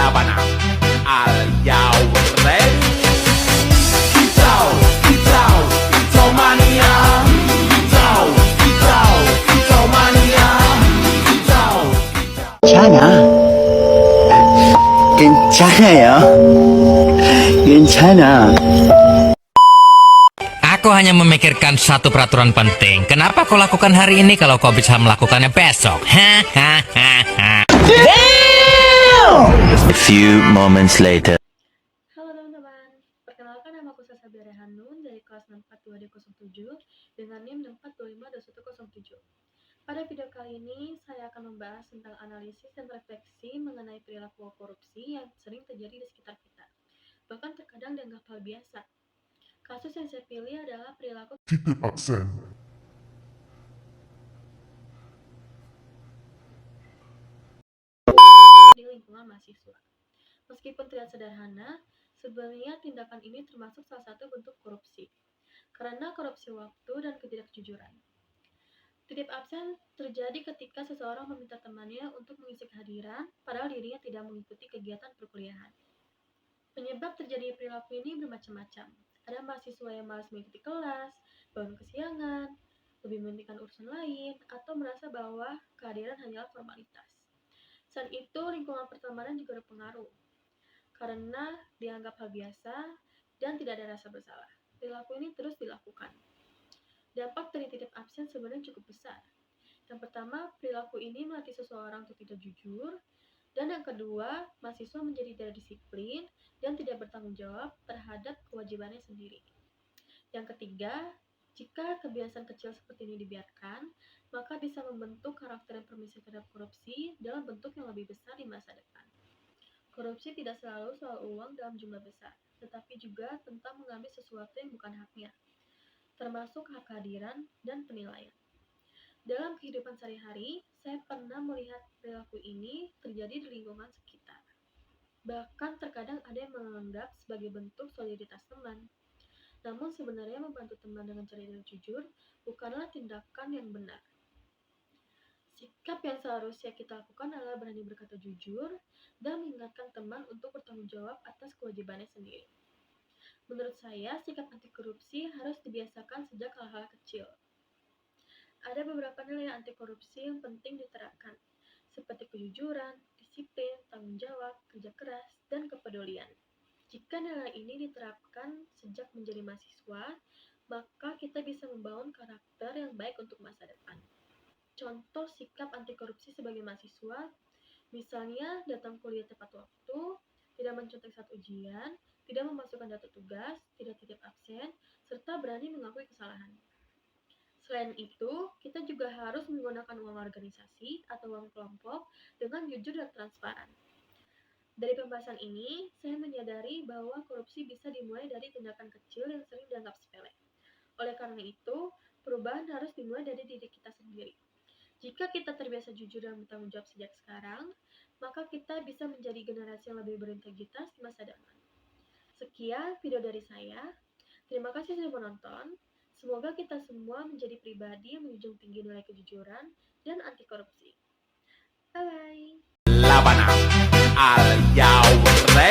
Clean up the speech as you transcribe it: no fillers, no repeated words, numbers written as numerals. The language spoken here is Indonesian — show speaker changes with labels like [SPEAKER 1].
[SPEAKER 1] laban al yau ready. Kicau, kicau, kicau mania. Kicau, kicau, kicau mania. Kicau,
[SPEAKER 2] 괜찮아. 괜찮아요. 괜찮아.
[SPEAKER 3] Aku hanya memikirkan satu peraturan penting. Kenapa kau lakukan hari ini kalau kau bisa melakukannya besok? Hahaha.
[SPEAKER 4] A few moments later.
[SPEAKER 5] Halo teman-teman, perkenalkan nama aku Sasabira Hanun dari kelas 642D07 dengan NIM 642522107. Pada video kali ini, saya akan membahas tentang analisis dan refleksi mengenai perilaku korupsi yang sering terjadi di sekitar kita. Bahkan terkadang dianggap hal biasa. Kasus yang saya pilih adalah perilaku
[SPEAKER 6] titip absen.
[SPEAKER 5] di lingkungan mahasiswa. Meskipun terlihat sederhana, sebenarnya tindakan ini termasuk salah satu bentuk korupsi, karena korupsi waktu dan ketidakjujuran. Titip absen terjadi ketika seseorang meminta temannya untuk mengisi kehadiran, padahal dirinya tidak mengikuti kegiatan perkuliahan. Penyebab terjadi perilaku ini bermacam-macam. Ada mahasiswa yang malas mengikuti kelas, bangun kesiangan, lebih mementingkan urusan lain, atau merasa bahwa kehadiran hanyalah formalitas. Selain itu, lingkungan pertemanan juga berpengaruh, karena dianggap hal biasa dan tidak ada rasa bersalah. Perilaku ini terus dilakukan. Dampak dari titip absen sebenarnya cukup besar. Yang pertama, perilaku ini melatih seseorang untuk tidak jujur, dan yang kedua, mahasiswa menjadi tidak disiplin dan tidak bertanggung jawab terhadap kewajibannya sendiri. Yang ketiga, jika kebiasaan kecil seperti ini dibiarkan, maka bisa membentuk karakter yang permisif terhadap korupsi dalam bentuk yang lebih besar di masa depan. Korupsi tidak selalu soal uang dalam jumlah besar, tetapi juga tentang mengambil sesuatu yang bukan haknya, termasuk hak kehadiran dan penilaian. Dalam kehidupan sehari-hari, saya pernah melihat perilaku ini terjadi di lingkungan sekitar. Bahkan terkadang ada yang menganggap sebagai bentuk solidaritas teman. Namun sebenarnya membantu teman dengan cara yang jujur bukanlah tindakan yang benar. Sikap yang seharusnya kita lakukan adalah berani berkata jujur dan mengingatkan teman untuk bertanggung jawab atas kewajibannya sendiri. Menurut saya, sikap anti korupsi harus dibiasakan sejak hal-hal kecil. Ada beberapa nilai anti korupsi yang penting diterapkan, seperti kejujuran, disiplin, tanggung jawab, kerja keras, dan kepedulian. Jika nilai ini diterapkan sejak menjadi mahasiswa, maka kita bisa membangun karakter yang baik untuk masa depan. Contoh sikap anti korupsi sebagai mahasiswa, misalnya datang kuliah tepat waktu, tidak mencontek saat ujian, tidak memasukkan data tugas, tidak titip absen, serta berani mengakui kesalahan. Selain itu, kita juga harus menggunakan uang organisasi atau uang kelompok dengan jujur dan transparan. Dari pembahasan ini, saya menyadari bahwa korupsi bisa dimulai dari tindakan kecil yang sering dianggap sepele. Oleh karena itu, perubahan harus dimulai dari diri kita sendiri. Jika kita terbiasa jujur dan bertanggung jawab sejak sekarang, maka kita bisa menjadi generasi yang lebih berintegritas di masa depan. Sekian video dari saya. Terima kasih sudah menonton. Semoga kita semua menjadi pribadi yang menjunjung tinggi nilai kejujuran dan anti korupsi. Bye-bye.
[SPEAKER 1] Laban al yau ready.